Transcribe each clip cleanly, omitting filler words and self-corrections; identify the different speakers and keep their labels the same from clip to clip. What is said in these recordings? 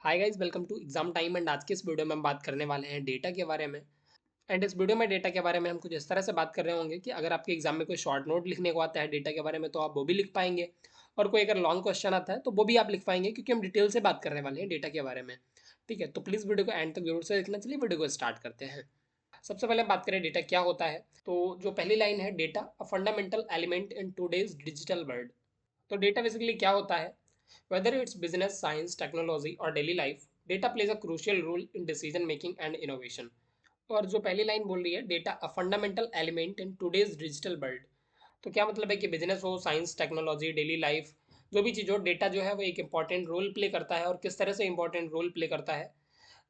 Speaker 1: Hi guys, welcome to exam time. And आज के इस वीडियो में हम बात करने वाले हैं डेटा के बारे में। एंड इस वीडियो में डेटा के बारे में हम कुछ इस तरह से बात कर रहे होंगे कि अगर आपके एग्जाम में कोई शॉर्ट नोट लिखने को आता है डेटा के बारे में तो आप वो भी लिख पाएंगे, और कोई अगर लॉन्ग क्वेश्चन आता है तो वो भी आप लिख पाएंगे, क्योंकि हम डिटेल से बात करने वाले हैं डेटा के बारे में। ठीक है, तो प्लीज़ वीडियो को एंड तक जरूर से देखना। चलिए वीडियो को स्टार्ट करते हैं। सबसे पहले हम बात करें डेटा क्या होता है, तो जो पहली लाइन है, data a fundamental element in today's digital world. तो डेटा बेसिकली क्या होता है? Whether it's business, science, technology, or daily life, data plays a crucial role in decision making and innovation. और जो पहली लाइन बोल रही है, data a fundamental element in today's digital world, तो क्या मतलब है कि बिजनेस हो, साइंस, टेक्नोलॉजी, डेली लाइफ, जो भी चीज़ हो, डेटा जो है वो एक इंपॉर्टेंट रोल प्ले करता है। और किस तरह से इंपॉर्टेंट रोल प्ले करता है,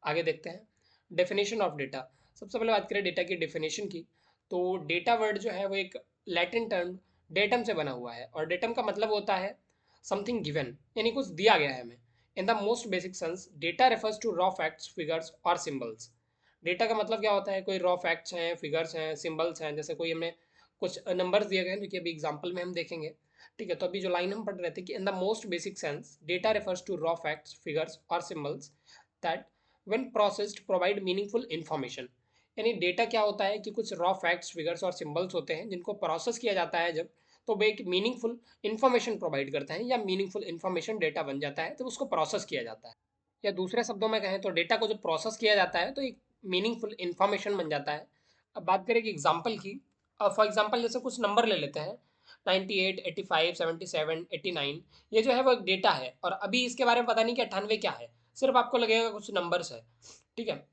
Speaker 1: आगे देखते हैं। Definition of data. सबसे पहले बात करें डेटा की डेफिनेशन की, तो डेटा वर्ड जो है वो एक लैटिन टर्म डेटम से बना हुआ है, और डेटम का मतलब होता है समथिंग गिवन, यानी कुछ दिया गया है हमें। In the most basic sense data refers to raw facts, figures और सिंबल्स। डेटा का मतलब क्या होता है? कोई रॉ फैक्ट्स हैं, फिगर्स हैं, सिंबल्स हैं, जैसे कोई हमें कुछ नंबर्स दिए गए हैं जो कि अभी एग्जाम्पल में हम देखेंगे। ठीक है, तो अभी जो लाइन हम पढ़ रहे थे कि in the most basic sense data refers to raw facts, figures और symbols that when processed provide meaningful information. यानी डेटा क्या होता है कि कुछ रॉ फैक्ट्स, फिगर्स और सिंबल्स होते हैं जिनको प्रोसेस किया जाता है जब, तो वो एक मीनिंगफुल इन्फॉर्मेशन प्रोवाइड करता है, या मीनिंगफुल इन्फॉर्मेशन डेटा बन जाता है जब उसको प्रोसेस किया जाता है। या दूसरे शब्दों में कहें तो डेटा को जब प्रोसेस किया जाता है तो एक मीनिंगफुल इन्फॉर्मेशन बन जाता है। अब बात करें कि एग्जाम्पल की, फॉर एग्जाम्पल जैसे कुछ नंबर ले लेते हैं, 98, 85, 77, 89। ये जो है वो एक डेटा है, और अभी इसके बारे में पता नहीं कि 98 क्या है, सिर्फ आपको लगेगा कुछ नंबर्स है। ठीक है,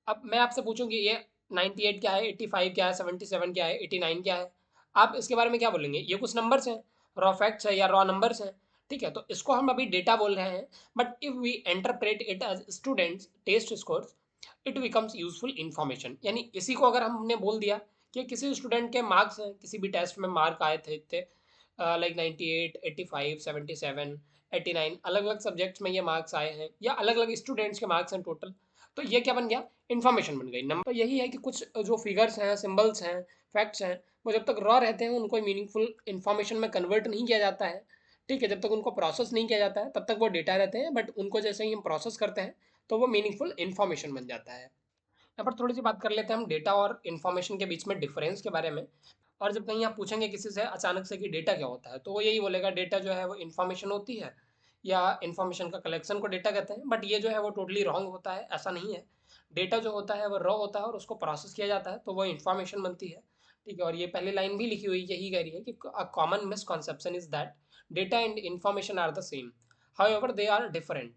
Speaker 1: अब मैं आपसे पूछूं कि ये 98 क्या है, 85 क्या है, 77 क्या है, 89 क्या है, आप इसके बारे में क्या बोलेंगे? ये कुछ नंबर्स हैं, रॉ फैक्ट्स है या रॉ नंबर्स हैं। ठीक है, तो इसको हम अभी डेटा बोल रहे हैं। But if we interpret it as students test scores, it becomes useful information. यानी इसी को अगर हमने बोल दिया कि किसी स्टूडेंट के मार्क्स हैं, किसी भी टेस्ट में मार्क आए थे इतने, लाइक 98, 85, 77, 89, अलग अलग सब्जेक्ट्स में ये मार्क्स आए हैं, या अलग अलग स्टूडेंट्स के मार्क्स हैं टोटल, तो ये क्या बन गया? इन्फॉर्मेशन बन गई। नंबर यही है कि कुछ जो फिगर्स हैं, सिंबल्स हैं, फैक्ट्स हैं, वो जब तक रॉ रहते हैं उनको मीनिंगफुल इन्फॉर्मेशन में कन्वर्ट नहीं किया जाता है। ठीक है, जब तक उनको प्रोसेस नहीं किया जाता है तब तक वो डेटा रहते हैं, बट उनको जैसे ही हम प्रोसेस करते हैं तो वो मीनिंगफुल इन्फॉर्मेशन बन जाता है। यहाँ पर थोड़ी सी बात कर लेते हैं हम डेटा और इन्फॉर्मेशन के बीच में डिफरेंस के बारे में। और जब कहीं आप पूछेंगे किसी से अचानक से कि डेटा क्या होता है, तो वो यही बोलेगा डेटा जो है वो इन्फॉर्मेशन होती है, या इन्फॉर्मेशन का कलेक्शन को डेटा कहते हैं। बट ये जो है वो टोटली रॉन्ग होता है, ऐसा नहीं है। डेटा जो होता है वो रॉ होता है, और उसको प्रोसेस किया जाता है तो वो इन्फॉर्मेशन बनती है। ठीक है, और ये पहली लाइन भी लिखी हुई यही कह रही है कि a common misconception is that data and information are the same, however they are different.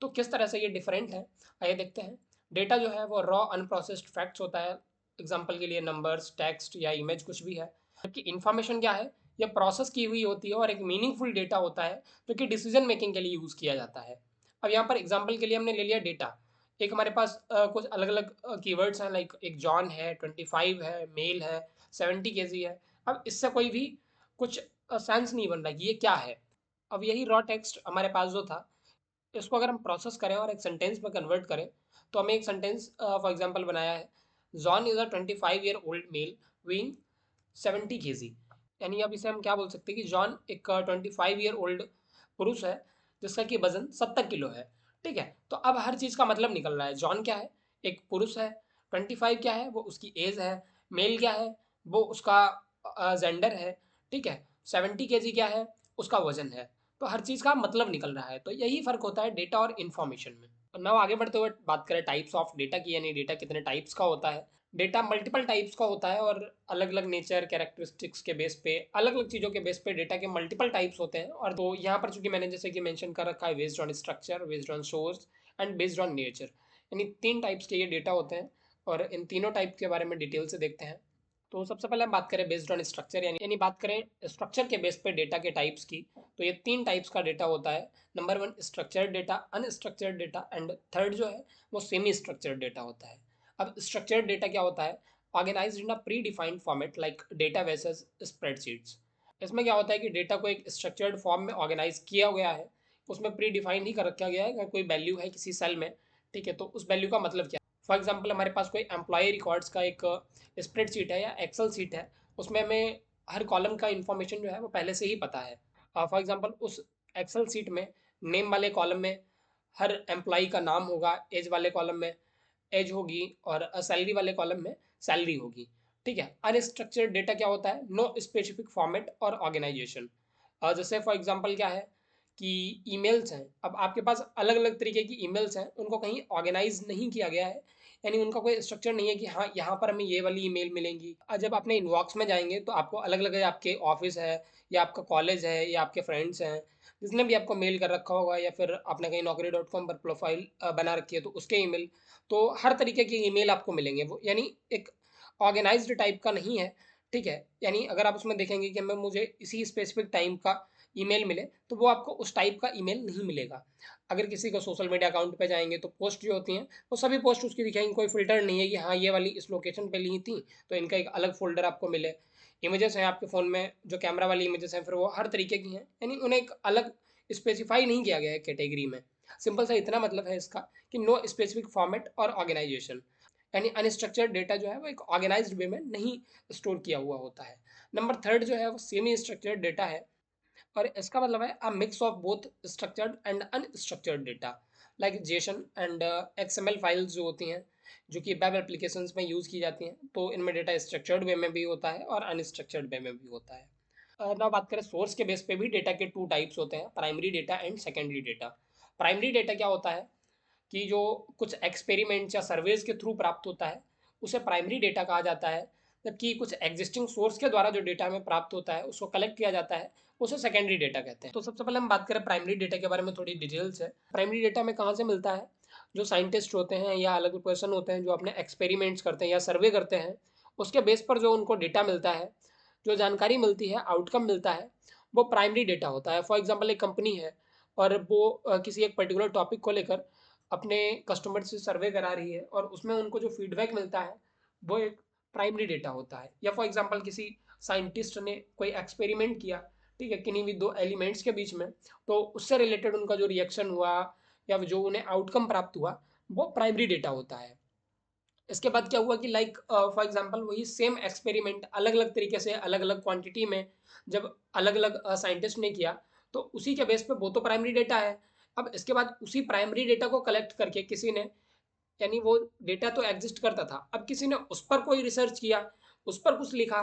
Speaker 1: तो किस तरह से ये डिफरेंट है, आइए देखते हैं। डेटा जो है वो रॉ अनप्रोसेस्ड फैक्ट्स होता है, एग्जाम्पल के लिए नंबर्स, टेक्स्ट या इमेज कुछ भी है। जबकि इन्फॉर्मेशन क्या है? ये प्रोसेस की हुई होती है और एक मीनिंगफुल डेटा होता है जो कि डिसीजन मेकिंग के लिए यूज़ किया जाता है। अब यहाँ पर एग्जाम्पल के लिए हमने ले लिया डेटा। एक हमारे पास कुछ अलग अलग कीवर्ड्स हैं, लाइक एक जॉन है, 25 है, मेल है, 70 kg है। अब इससे कोई भी कुछ सेंस नहीं बन रहा कि ये क्या है। अब यही रॉ टेक्स्ट हमारे पास जो था, इसको अगर हम प्रोसेस करें और एक सेंटेंस में कन्वर्ट करें, तो हमें एक सेंटेंस फॉर एग्जांपल बनाया है, John is a 25-year-old male weighing 70 kg। यानी अब इसे हम क्या बोल सकते हैं कि जॉन एक 25-year-old पुरुष है जिसका कि वजन 70 किलो है। ठीक है, तो अब हर चीज़ का मतलब निकल रहा है। जॉन क्या है? एक पुरुष है। 25 क्या है? वो उसकी एज है। मेल क्या है? वो उसका जेंडर है। ठीक है, 70 kg क्या है? उसका वजन है। तो हर चीज़ का मतलब निकल रहा है। तो यही फ़र्क होता है डेटा और इन्फॉर्मेशन में। नाउ आगे बढ़ते हुए बात करें टाइप्स ऑफ डेटा की, यानी डेटा कितने टाइप्स का होता है। डेटा मल्टीपल टाइप्स का होता है, और अलग अलग नेचर, कैरेक्टरिस्टिक्स के बेस पे, अलग अलग चीज़ों के बेस पे डेटा के मल्टीपल टाइप्स होते हैं। और तो यहाँ पर चूंकि मैंने जैसे कि मेंशन कर रखा है, based on structure, based on source and based on nature, यानी 3 टाइप्स के ये डेटा होते हैं। और इन तीनों टाइप के बारे में डिटेल से देखते हैं। तो सबसे पहले हम बात करें बेस्ड ऑन स्ट्रक्चर, यानी बात करें स्ट्रक्चर के बेस पे डेटा के टाइप्स की, तो ये 3 टाइप्स का डेटा होता है। Number 1 structured data, unstructured data, and third जो है वो सेमी स्ट्रक्चर्ड डेटा होता है। अब स्ट्रक्चर्ड डेटा क्या होता है? Organized in a predefined format like databases spreadsheets. इसमें क्या होता है कि डेटा को एक स्ट्रक्चर्ड फॉर्म में ऑर्गेनाइज किया गया है, उसमें प्री डिफाइंड ही कर रखा गया है। अगर कोई वैल्यू है किसी सेल में, ठीक है, तो उस वैल्यू का मतलब क्या है? फॉर एग्जाम्पल हमारे पास कोई एम्प्लॉय रिकॉर्ड्स का एक स्प्रेडशीट है या एक्सेल सीट है, उसमें हमें हर कॉलम का इंफॉर्मेशन जो है वो पहले से ही पता है। फॉर एग्जाम्पल उस एक्सेल सीट में नेम वाले कॉलम में हर एम्प्लॉई का नाम होगा, एज वाले कॉलम में एज होगी और सैलरी वाले कॉलम में सैलरी होगी। ठीक है। अनस्ट्रक्चर्ड डेटा क्या होता है? नो स्पेसिफिक फॉर्मेट और ऑर्गेनाइजेशन। जैसे फॉर एग्जांपल क्या है कि ईमेल्स हैं, अब आपके पास अलग अलग तरीके की ईमेल्स हैं, उनको कहीं ऑर्गेनाइज नहीं किया गया है, यानी उनका कोई स्ट्रक्चर नहीं है कि हाँ यहाँ पर हमें ये वाली ईमेल मिलेंगी। जब अपने इनबॉक्स में जाएंगे तो आपको अलग अलग, आपके ऑफिस है या आपका कॉलेज है या आपके फ्रेंड्स हैं, जिसने भी आपको मेल कर रखा होगा, या फिर आपने कहीं naukri.com पर प्रोफाइल बना रखी है तो उसके ईमेल, तो हर तरीके के ईमेल आपको मिलेंगे। वो यानी एक ऑर्गेनाइज्ड टाइप का नहीं है। ठीक है। यानी अगर आप उसमें देखेंगे कि मैं मुझे इसी स्पेसिफिक टाइम का ईमेल मिले, तो वो आपको उस टाइप का ईमेल नहीं मिलेगा। अगर किसी को सोशल मीडिया अकाउंट पे जाएंगे तो पोस्ट जो होती हैं वो सभी पोस्ट उसकी दिखाएंगे, कोई फिल्टर नहीं है कि हाँ ये वाली इस लोकेशन पे ली थी तो इनका एक अलग फोल्डर आपको मिले। इमेजेस हैं आपके फ़ोन में, जो कैमरा वाली इमेजेस हैं, फिर वो हर तरीके की हैं, यानी उन्हें एक अलग स्पेसिफाई नहीं किया गया है कैटेगरी में। सिंपल सा इतना मतलब है इसका कि नो स्पेसिफिक फॉर्मेट और ऑर्गेनाइजेशन, यानी अनस्ट्रक्चर्ड डेटा जो है वो एक ऑर्गेनाइज्ड वे में नहीं स्टोर किया हुआ होता है। नंबर थर्ड जो है वो सेमी स्ट्रक्चर्ड डेटा है, और इसका मतलब है अ mix of both structured and unstructured data, like Jason and XML files जो होती हैं, जो कि वेब एप्लीकेशंस में यूज़ की जाती हैं, तो इनमें डेटा स्ट्रक्चर्ड वे में भी होता है और अनस्ट्रक्चर्ड वे में भी होता है। ना बात करें सोर्स के बेस पे भी डेटा के टू टाइप्स होते हैं, primary data and secondary data. Primary data क्या होता है कि जो कुछ एक्सपेरिमेंट्स या सर्वेज के थ्रू प्राप्त होता है, उसे प्राइमरी डेटा कहा जाता है। जबकि कुछ एग्जिस्टिंग सोर्स के द्वारा जो डेटा हमें प्राप्त होता है, उसको कलेक्ट किया जाता है, उसे सेकेंडरी डेटा कहते हैं। तो सबसे पहले हम बात करें प्राइमरी डेटा के बारे में, थोड़ी डिटेल्स है। प्राइमरी डेटा में कहाँ से मिलता है? जो साइंटिस्ट होते हैं या अलग पर्सन होते हैं जो अपने एक्सपेरिमेंट्स करते हैं या सर्वे करते हैं, उसके बेस पर जो उनको डेटा मिलता है, जो जानकारी मिलती है, आउटकम मिलता है, वो प्राइमरी डेटा होता है। फॉर एग्जाम्पल एक कंपनी है और वो किसी एक पर्टिकुलर टॉपिक को लेकर अपने कस्टमर से सर्वे करा रही है, और उसमें उनको जो फीडबैक मिलता है वो एक प्राइमरी डेटा होता है। या फॉर एग्जांपल किसी साइंटिस्ट ने कोई एक्सपेरिमेंट किया, ठीक है, किन्हीं भी दो एलिमेंट्स के बीच में, तो उससे रिलेटेड उनका जो रिएक्शन हुआ या जो उन्हें आउटकम प्राप्त हुआ, वो प्राइमरी डेटा होता है। इसके बाद क्या हुआ कि लाइक फॉर एग्जांपल वही सेम एक्सपेरिमेंट अलग अलग तरीके से अलग अलग क्वांटिटी में जब अलग अलग साइंटिस्ट ने किया, तो उसी के बेस पे वो तो प्राइमरी डेटा है। अब इसके बाद उसी प्राइमरी डेटा को कलेक्ट करके किसी ने, यानी वो डेटा तो एग्जिस्ट करता था, अब किसी ने उस पर कोई रिसर्च किया, उस पर कुछ लिखा,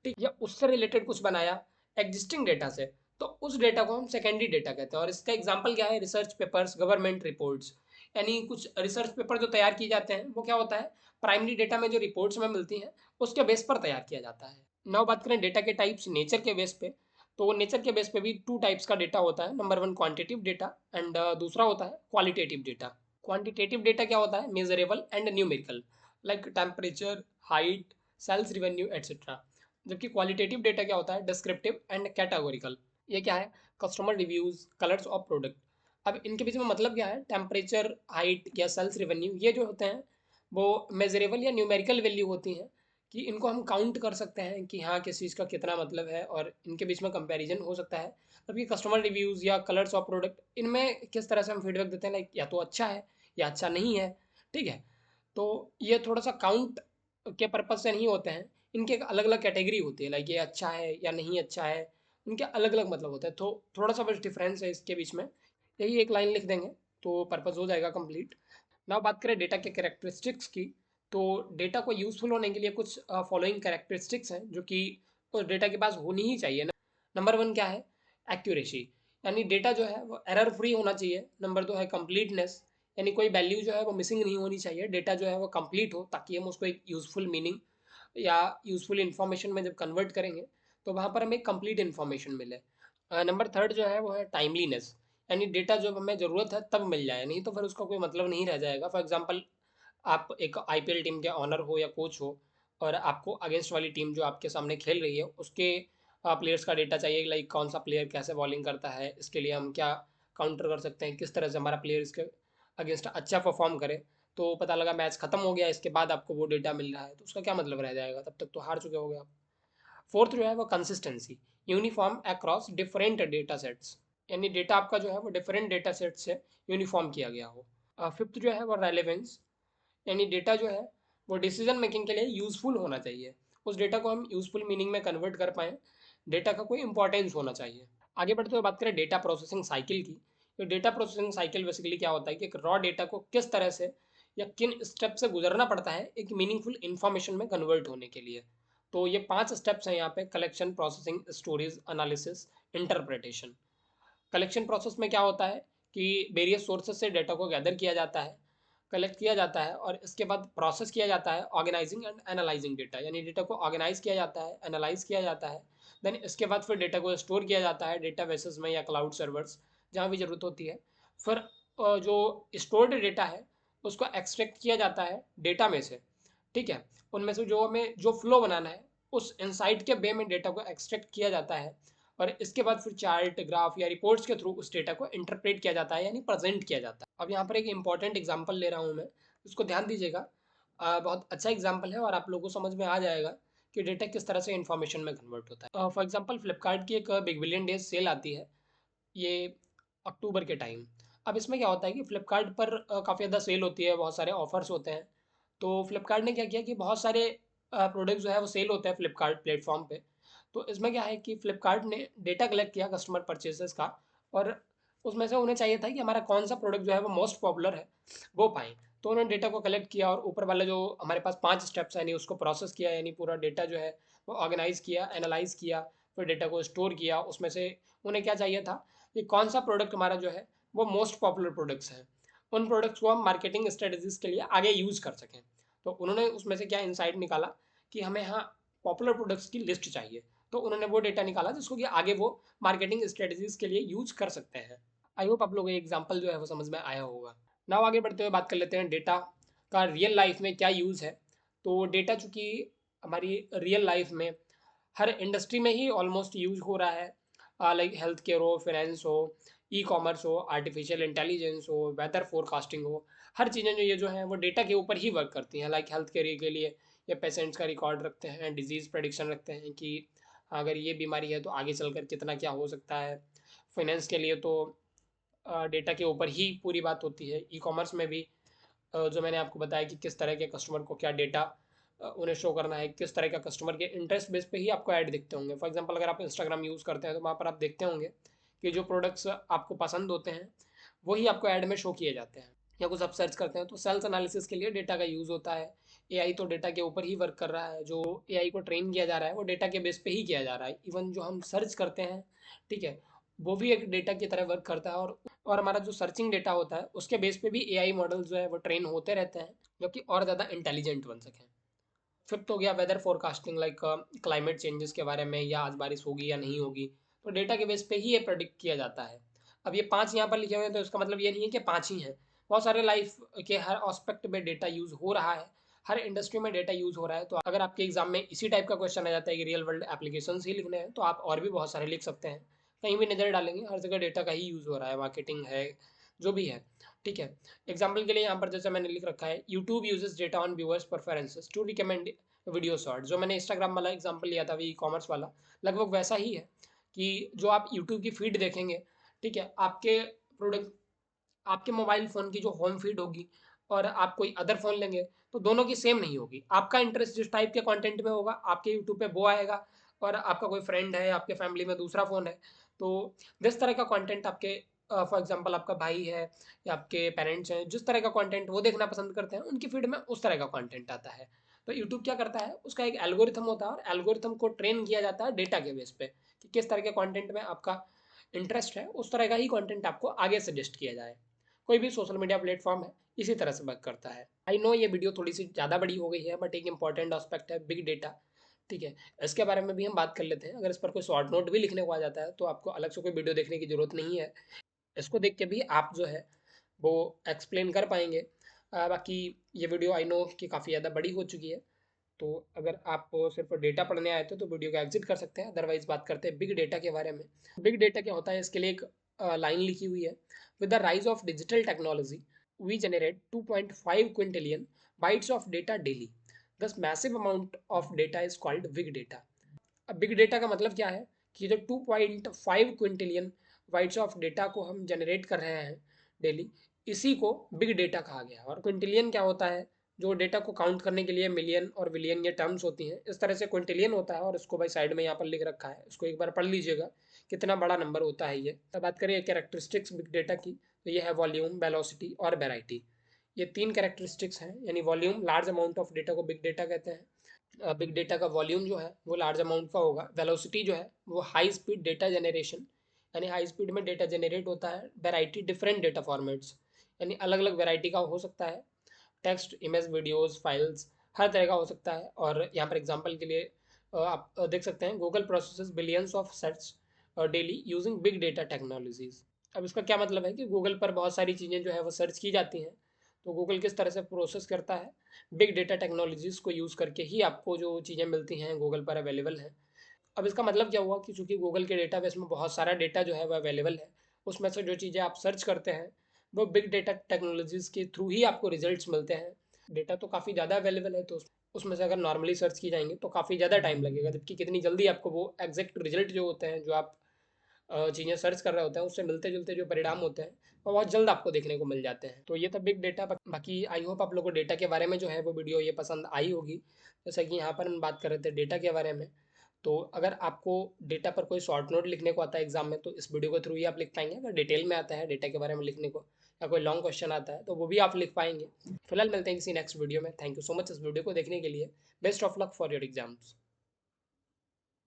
Speaker 1: ठीक, या उससे रिलेटेड कुछ बनाया एग्जिस्टिंग डेटा से, तो उस डेटा को हम सेकेंडरी डेटा कहते हैं। और इसका एग्जांपल क्या है? रिसर्च पेपर्स, गवर्नमेंट रिपोर्ट्स, यानी कुछ रिसर्च पेपर जो तैयार किए जाते हैं वो क्या होता है, प्राइमरी डेटा में जो रिपोर्ट्स में मिलती हैं उसके बेस पर तैयार किया जाता है। नाउ बात करें डेटा के टाइप्स नेचर के बेस पे, तो नेचर के बेस पे भी टू टाइप्स का डेटा होता है। Number one quantitative data and दूसरा होता है क्वालिटेटिव डेटा। क्वांटिटेटिव डेटा क्या होता है? Measurable and numerical, like temperature, height, sales revenue etcetera. जबकि क्वालिटेटिव डेटा क्या होता है? Descriptive and categorical. ये क्या है? Customer reviews, colours of product. अब इनके बीच में मतलब क्या है? टेम्परेचर, हाइट या सेल्स रिवेन्यू, ये जो होते हैं वो मेजरेबल या न्यूमेरिकल वैल्यू होती हैं, कि इनको हम काउंट कर सकते हैं कि हाँ किस चीज़ का कितना मतलब है, और इनके बीच में कंपैरिजन हो सकता है। जबकि कस्टमर रिव्यूज़ या कलर्स ऑफ प्रोडक्ट, इनमें किस तरह से हम फीडबैक देते हैं, लाइक या तो अच्छा है या अच्छा नहीं है। ठीक है। तो ये थोड़ा सा काउंट के पर्पज से नहीं होते हैं, इनके एक अलग अलग कैटेगरी होती है, लाइक ये अच्छा है या नहीं अच्छा है, उनके अलग अलग मतलब होते हैं। तो थोड़ा सा बस डिफरेंस है इसके बीच में, यही एक लाइन लिख देंगे तो पर्पज हो जाएगा कंप्लीट। नाउ बात करें डेटा के कैरेक्टरिस्टिक्स की, तो डेटा को यूज़फुल होने के लिए कुछ फॉलोइंग कैरेक्टरिस्टिक्स हैं जो कि उस डेटा के पास होनी ही चाहिए ना। नंबर वन क्या है? एक्यूरेसी, यानी डेटा जो है वो एरर फ्री होना चाहिए। नंबर दो है कंप्लीटनेस, यानी कोई वैल्यू जो है वो मिसिंग नहीं होनी चाहिए, डेटा जो है वो कंप्लीट हो, ताकि हम उसको एक यूज़फुल मीनिंग या यूज़फुल इन्फॉर्मेशन में जब कन्वर्ट करेंगे तो वहाँ पर हमें कंप्लीट इन्फॉर्मेशन मिले। नंबर थर्ड जो है वो है टाइमलीनेस, यानी डेटा जब हमें ज़रूरत है तब मिल जाए, नहीं तो फिर उसका कोई मतलब नहीं रह जाएगा। फॉर एग्जांपल आप एक आईपीएल टीम के ऑनर हो या कोच हो, और आपको अगेंस्ट वाली टीम जो आपके सामने खेल रही है उसके प्लेयर्स का डेटा चाहिए, लाइक कौन सा प्लेयर कैसे बॉलिंग करता है, इसके लिए हम क्या काउंटर कर सकते हैं, किस तरह से हमारा प्लेयर इसके अगेंस्ट अच्छा परफॉर्म करे। तो पता लगा मैच खत्म हो गया, इसके बाद आपको वो डेटा मिल रहा है, तो उसका क्या मतलब रह जाएगा? तब तक तो हार चुके होगे आप। फोर्थ जो है वो consistency, uniform across different data sets, यानी डेटा आपका जो है वो डिफरेंट डेटा सेट से यूनिफॉर्म किया गया हो। फिफ्थ जो है वो रेलेवेंस, यानी डेटा जो है वो डिसीजन मेकिंग के लिए यूज़फुल होना चाहिए, उस डेटा को हम यूज़फुल मीनिंग में कन्वर्ट कर पाएँ, डेटा का कोई इंपॉर्टेंस होना चाहिए। आगे बढ़ते हुए बात करें डेटा प्रोसेसिंग साइकिल की, तो डेटा प्रोसेसिंग साइकिल बेसिकली क्या होता है कि एक रॉ डेटा को किस तरह से या किन स्टेप से गुजरना पड़ता है एक मीनिंगफुल इंफॉर्मेशन में कन्वर्ट होने के लिए। तो ये 5 स्टेप्स हैं यहाँ पे: collection, processing, storage, analysis, interpretation. Collection process में क्या होता है कि वेरियस सोर्सेज से डेटा को गैदर किया जाता है, कलेक्ट किया जाता है और इसके बाद प्रोसेस किया जाता है, ऑर्गेनाइजिंग एंड एनालाइजिंग डेटा, यानी डेटा को ऑर्गेनाइज किया जाता है, एनालाइज किया जाता है। देन इसके बाद फिर डेटा को स्टोर किया जाता है डेटा बेसेस में या क्लाउड सर्वर्स, जहाँ भी ज़रूरत होती है। फिर जो स्टोर्ड डेटा है उसको एक्सट्रैक्ट किया जाता है डेटा में से, ठीक है। उनमें से जो हमें जो फ्लो बनाना है उस इनसाइट के वे में डेटा को एक्सट्रैक्ट किया जाता है और इसके बाद फिर चार्ट, ग्राफ या रिपोर्ट्स के थ्रू उस डेटा को इंटरप्रेट किया जाता है, यानी प्रेजेंट किया जाता है। अब यहाँ पर एक इंपॉर्टेंट एग्जांपल ले रहा हूँ मैं, उसको ध्यान दीजिएगा। बहुत अच्छा एग्जांपल है और आप लोगों को समझ में आ जाएगा कि डेटा किस तरह से इंफॉर्मेशन में कन्वर्ट होता है। फॉर एग्जांपल फ्लिपकार्ट की एक बिग बिलियन डेज सेल आती है, ये अक्टूबर के टाइम। अब इसमें क्या होता है कि फ्लिपकार्ट पर काफ़ी ज़्यादा सेल होती है, बहुत सारे ऑफर्स होते हैं। तो फ्लिपकार्ट ने क्या किया कि बहुत सारे प्रोडक्ट जो है वो सेल होते हैं फ्लिपकार्ट प्लेटफॉर्म पे। तो इसमें क्या है कि फ्लिपकार्ट ने डेटा कलेक्ट किया कस्टमर परचेसेस का, और उसमें से उन्हें चाहिए था कि हमारा कौन सा प्रोडक्ट जो है वो मोस्ट पॉपुलर है वो पाएँ। तो उन्होंने डेटा को कलेक्ट किया और ऊपर वाला जो हमारे पास 5 स्टेप्स हैं यानी उसको प्रोसेस किया, यानी पूरा डेटा जो है वो ऑर्गेनाइज़ किया, एनालाइज़ किया, फिर डेटा को स्टोर किया। उसमें से उन्हें क्या चाहिए था कि कौन सा प्रोडक्ट हमारा जो है वो मोस्ट पॉपुलर प्रोडक्ट्स हैं, उन प्रोडक्ट्स को हम मार्केटिंग स्ट्रेटजीज के लिए आगे यूज़ कर सकें। तो उन्होंने उसमें से क्या इंसाइट निकाला कि हमें यहाँ पॉपुलर प्रोडक्ट्स की लिस्ट चाहिए। तो उन्होंने वो डेटा निकाला जिसको कि आगे वो मार्केटिंग स्ट्रेटजीज के लिए यूज कर सकते हैं। आई होप आप लोगों को एग्जाम्पल जो है वो समझ में आया होगा। नाउ आगे बढ़ते हुए बात कर लेते हैं डेटा का रियल लाइफ में क्या यूज़ है। तो डेटा चूँकि हमारी रियल लाइफ में हर इंडस्ट्री में ही ऑलमोस्ट यूज हो रहा है, लाइक हेल्थ केयर हो, फाइनेंस हो, ई कॉमर्स हो, आर्टिफिशियल इंटेलिजेंस हो, वेदर फोरकास्टिंग हो, हर चीज़ें जो ये जो हैं वो डेटा के ऊपर ही वर्क करती हैं। लाइक हेल्थ केयर के लिए ये पेशेंट्स का रिकॉर्ड रखते हैं, डिजीज़ प्रेडिक्शन रखते हैं कि अगर ये बीमारी है तो आगे चलकर कितना क्या हो सकता है। फाइनेंस के लिए तो डेटा के ऊपर ही पूरी बात होती है। ई कॉमर्स में भी जो मैंने आपको बताया कि किस तरह के कस्टमर को क्या डेटा उन्हें शो करना है, किस तरह का कस्टमर के इंटरेस्ट बेस पे ही आपको ऐड दिखते होंगे। फॉर एग्जांपल अगर आप इंस्टाग्राम यूज़ करते हैं तो वहाँ पर आप देखते होंगे कि जो प्रोडक्ट्स आपको पसंद होते हैं वही आपको ऐड में शो किए जाते हैं। या कुछ आप सर्च करते हैं तो सेल्स एनालिसिस के लिए डेटा का यूज़ होता है। एआई तो डेटा के ऊपर ही वर्क कर रहा है, जो एआई को ट्रेन किया जा रहा है वो डेटा के बेस पे ही किया जा रहा है। इवन जो हम सर्च करते हैं, ठीक है, वो भी एक डेटा की तरह वर्क करता है। और हमारा जो सर्चिंग डेटा होता है उसके बेस पे भी एआई मॉडल जो है वो ट्रेन होते रहते हैं, जो कि और ज़्यादा इंटेलिजेंट बन सकें। फिफ्थ हो गया weather forecasting, like climate changes के बारे में, या आज बारिश होगी या नहीं होगी। तो डेटा के बेस पे ही ये प्रेडिक्ट किया जाता है। अब ये 5 यहाँ पर लिखे हुए हैं तो इसका मतलब ये नहीं है कि 5 ही हैं। बहुत सारे लाइफ के हर एस्पेक्ट में डेटा यूज़ हो रहा है, हर इंडस्ट्री में डेटा यूज़ हो रहा है। तो अगर आपके एग्जाम में इसी टाइप का क्वेश्चन आ जाता है कि रियल वर्ल्ड एप्लीकेशन ही लिखने हैं, तो आप और भी बहुत सारे लिख सकते हैं। कहीं भी नज़र डालेंगे हर जगह डेटा का ही यूज़ हो रहा है, मार्केटिंग है, जो भी है, ठीक है। एग्जाम्पल के लिए यहाँ पर जैसे मैंने लिख रखा है, YouTube uses data on viewers preferences to recommend video short. जो मैंने इंस्टाग्राम वाला एग्जांपल लिया था, ई कॉमर्स वाला, लगभग वैसा ही है कि जो आप यूट्यूब की फीड देखेंगे, ठीक है, आपके प्रोडक्ट, आपके मोबाइल फ़ोन की जो होम फीड होगी और आप कोई अदर फ़ोन लेंगे तो दोनों की सेम नहीं होगी। आपका इंटरेस्ट जिस टाइप के कंटेंट में होगा आपके यूट्यूब पे वो आएगा, और आपका कोई फ्रेंड है, आपके फैमिली में दूसरा फ़ोन है, तो जिस तरह का कंटेंट आपके फॉर एग्जांपल आपका भाई है या आपके पेरेंट्स हैं, जिस तरह का कंटेंट वो देखना पसंद करते हैं उनकी फीड में उस तरह का कंटेंट आता है। तो यूट्यूब क्या करता है, उसका एक एल्गोरिथम होता है और एल्गोरिथम को ट्रेन किया जाता है डेटा के बेस पे कि किस तरह के कंटेंट में आपका इंटरेस्ट है, उस तरह का ही कंटेंट आपको आगे सजेस्ट किया जाए। कोई भी सोशल मीडिया प्लेटफॉर्म है इसी तरह से वर्क करता है। आई नो ये वीडियो थोड़ी सी ज़्यादा बड़ी हो गई है, बट एक इंपॉर्टेंट एस्पेक्ट है बिग डेटा, ठीक है। इसके बारे में भी हम बात कर लेते हैं। अगर इस पर कोई शॉर्ट नोट भी लिखने को आ जाता है तो आपको अलग से कोई वीडियो देखने की ज़रूरत नहीं है, इसको देख के भी आप जो है वो एक्सप्लेन कर पाएंगे। बाकी ये वीडियो आई नो कि काफ़ी ज़्यादा बड़ी हो चुकी है, तो अगर आप सिर्फ डेटा पढ़ने आए थे तो वीडियो को एग्जिट कर सकते हैं। अदरवाइज बात करते हैं बिग डेटा के बारे में। बिग डेटा क्या होता है, इसके लिए एक लाइन लिखी हुई है: with the rise of digital technology we generate 2.5 quintillion bytes of data daily. This massive amount of data is called big data. अब बिग डेटा का मतलब क्या है कि जो 2.5 क्विंटिलियन बाइट्स ऑफ डेटा को हम जनरेट कर रहे हैं डेली, इसी को बिग डेटा कहा गया। और क्विंटिलियन क्या होता है, जो डेटा को काउंट करने के लिए मिलियन और बिलियन ये टर्म्स होती हैं, इस तरह से क्विंटिलियन होता है। और इसको भाई साइड में यहाँ पर लिख रखा है, इसको एक बार पढ़ लीजिएगा कितना बड़ा नंबर होता है ये। अब बात करें कैरेक्टरिस्टिक्स बिग डेटा की, तो ये है वॉल्यूम, वेलोसिटी और वेराइटी। ये 3 कैरेक्टरिस्टिक्स हैं, यानी volume large amount of data को बिग डेटा कहते हैं। बिग डेटा का वॉल्यूम जो है वो लार्ज अमाउंट का होगा। वेलोसिटी जो है वो हाई स्पीड डेटा जनरेशन, यानी हाई स्पीड में डेटा जनरेट होता है। वेराइटी डिफरेंट डेटा फॉर्मेट्स, यानी अलग अलग वेराइटी का हो सकता है। टेक्स्ट, इमेज, वीडियोस, फाइल्स, हर तरह का हो सकता है। और यहाँ पर एग्जांपल के लिए आप देख सकते हैं, Google processes billions of search daily using big data technologies. अब इसका क्या मतलब है कि गूगल पर बहुत सारी चीज़ें जो है वो सर्च की जाती हैं, तो गूगल किस तरह से प्रोसेस करता है, बिग डेटा टेक्नोलॉजीज को यूज़ करके ही आपको जो चीज़ें मिलती हैं गूगल पर अवेलेबल हैं। अब इसका मतलब क्या हुआ कि चूंकि गूगल के डेटाबेस में बहुत सारा डेटा जो है वो अवेलेबल है, उसमें से जो चीज़ें आप सर्च करते हैं वो बिग डेटा टेक्नोलॉजीज के थ्रू ही आपको रिजल्ट्स मिलते हैं। डेटा तो काफ़ी ज़्यादा अवेलेबल है, तो उसमें से अगर नॉर्मली सर्च की जाएंगे तो काफ़ी ज़्यादा टाइम लगेगा, जबकि कितनी जल्दी आपको वो एग्जैक्ट रिजल्ट जो होते हैं, जो आप चीज़ें सर्च कर रहे होते हैं उससे मिलते जुलते जो परिणाम होते हैं वो बहुत जल्द आपको देखने को मिल जाते हैं। तो ये था बिग डेटा। बाकी आई होप आप लोगों को डेटा के बारे में जो है वो वीडियो ये पसंद आई होगी। जैसा कि यहाँ पर हम बात कर रहे थे डेटा के बारे में, तो अगर आपको डेटा पर कोई शॉर्ट नोट लिखने को आता है एग्जाम में, तो इस वीडियो के थ्रू ही आप लिख पाएंगे। अगर डिटेल में आता है डेटा के बारे में लिखने को, या कोई लॉन्ग क्वेश्चन आता है, तो वो भी आप लिख पाएंगे। फिलहाल मिलते हैं किसी नेक्स्ट वीडियो में। थैंक यू सो मच इस वीडियो को देखने के लिए। Best of luck for your exams.